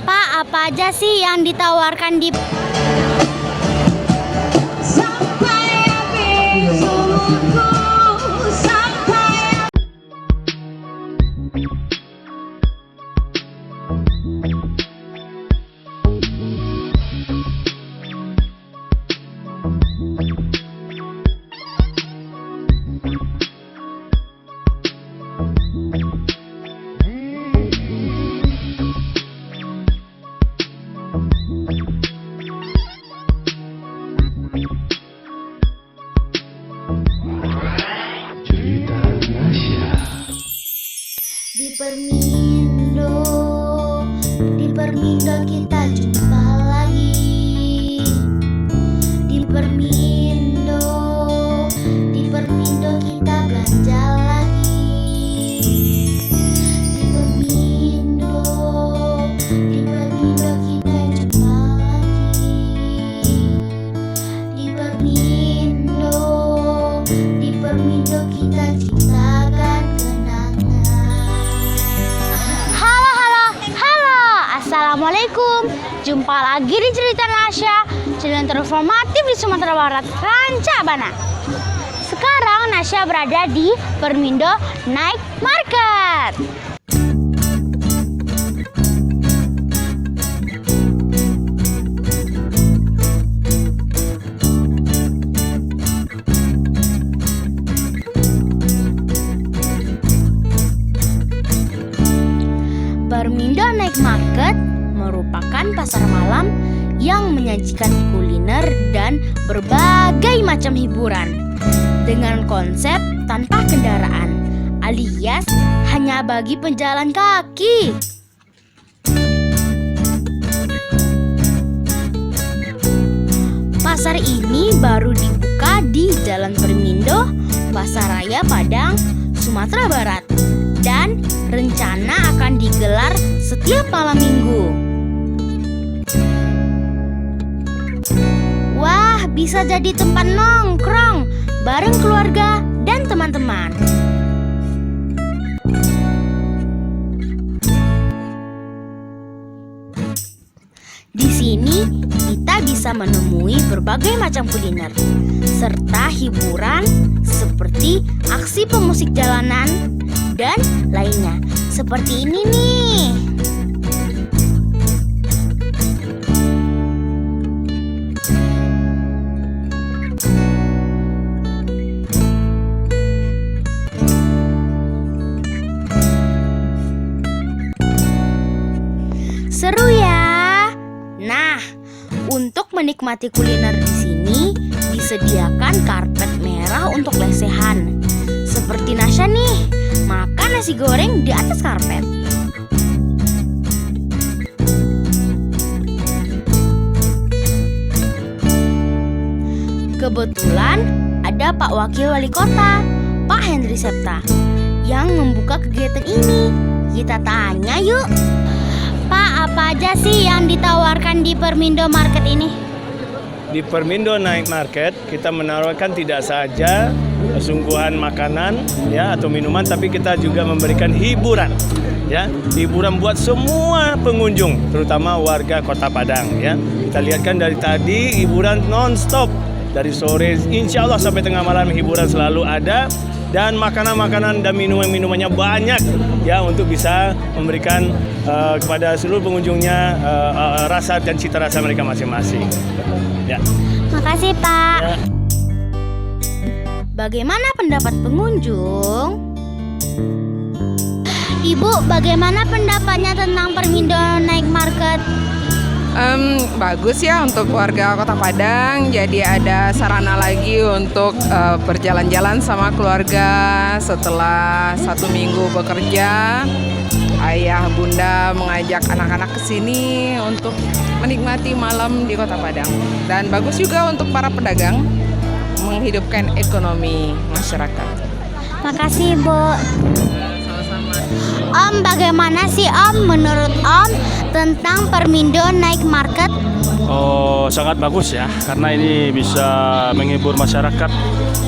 Pak, apa aja sih yang ditawarkan di Permindo, di Permindo kita jumpa lagi. Di Permindo kita belanja lagi. Di Permindo kita jumpa lagi. Di Permindo kita ciptakan kenangan. Assalamualaikum, jumpa lagi di Cerita Nasya, channel terformatif di Sumatera Barat, Rancabana. Sekarang Nasya berada di Permindo Night Market. Permindo Night Market merupakan pasar malam yang menyajikan kuliner dan berbagai macam hiburan dengan konsep tanpa kendaraan alias hanya bagi penjalan kaki. Pasar ini baru dibuka di Jalan Permindo, Pasaraya Padang, Sumatera Barat, dan rencana akan digelar setiap malam minggu. Wah, bisa jadi tempat nongkrong bareng keluarga dan teman-teman. Di sini kita bisa menemui berbagai macam kuliner serta hiburan seperti aksi pemusik jalanan dan lainnya. Seperti ini nih. Seru ya. Nah, untuk menikmati kuliner di sini disediakan karpet merah untuk lesehan. Seperti Nasya nih, makan nasi goreng di atas karpet. Kebetulan ada Pak Wakil Wali Kota, Pak Henry Septa, yang membuka kegiatan ini. Kita tanya yuk. Pak, apa aja sih yang ditawarkan di Permindo Market ini? Di Permindo Night Market kita menawarkan tidak saja sungguhan makanan ya atau minuman, tapi kita juga memberikan hiburan ya, hiburan buat semua pengunjung, terutama warga Kota Padang ya. Kita lihatkan dari tadi hiburan non-stop dari sore insya Allah sampai tengah malam, hiburan selalu ada, dan makanan-makanan dan minuman-minumannya banyak ya untuk bisa memberikan kepada seluruh pengunjungnya rasa dan cita rasa mereka masing-masing. Ya. Makasih Pak. Ya. Bagaimana pendapat pengunjung? Ibu, bagaimana pendapatnya tentang Permindo Night Market? Bagus ya untuk warga Kota Padang. Jadi ada sarana lagi untuk berjalan-jalan sama keluarga setelah 1 minggu bekerja. Ayah bunda mengajak anak-anak ke sini untuk menikmati malam di Kota Padang. Dan bagus juga untuk para pedagang, menghidupkan ekonomi masyarakat. Makasih Bu. Om, bagaimana sih Om menurut Om tentang Permindo Night Market? Oh, sangat bagus ya, karena ini bisa menghibur masyarakat.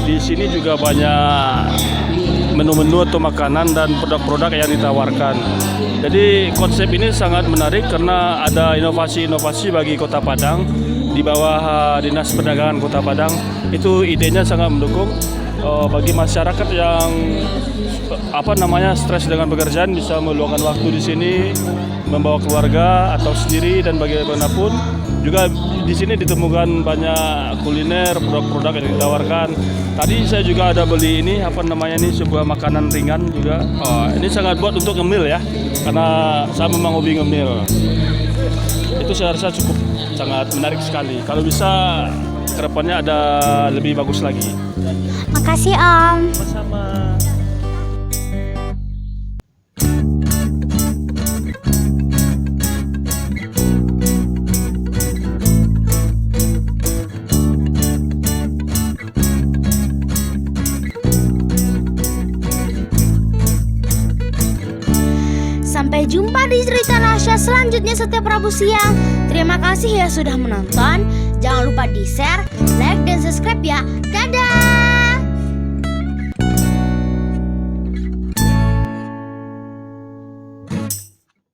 Di sini juga banyak menu-menu atau makanan dan produk-produk yang ditawarkan. Jadi konsep ini sangat menarik karena ada inovasi-inovasi bagi Kota Padang di bawah Dinas Perdagangan Kota Padang. Itu idenya sangat mendukung bagi masyarakat yang stres dengan pekerjaan bisa meluangkan waktu di sini, membawa keluarga atau sendiri dan bagaimanapun. Juga di sini ditemukan banyak kuliner, produk-produk yang ditawarkan. Tadi saya juga ada beli ini sebuah makanan ringan juga. Ini sangat buat untuk ngemil ya, karena saya memang hobi ngemil. Itu saya rasa cukup sangat menarik sekali. Kalau bisa kedepannya ada lebih bagus lagi. Makasih Om. Sama-sama. Sampai jumpa di cerita Nasya selanjutnya setiap Rabu siang. Terima kasih ya sudah menonton. Jangan lupa di-share, like, dan subscribe ya. Dadah!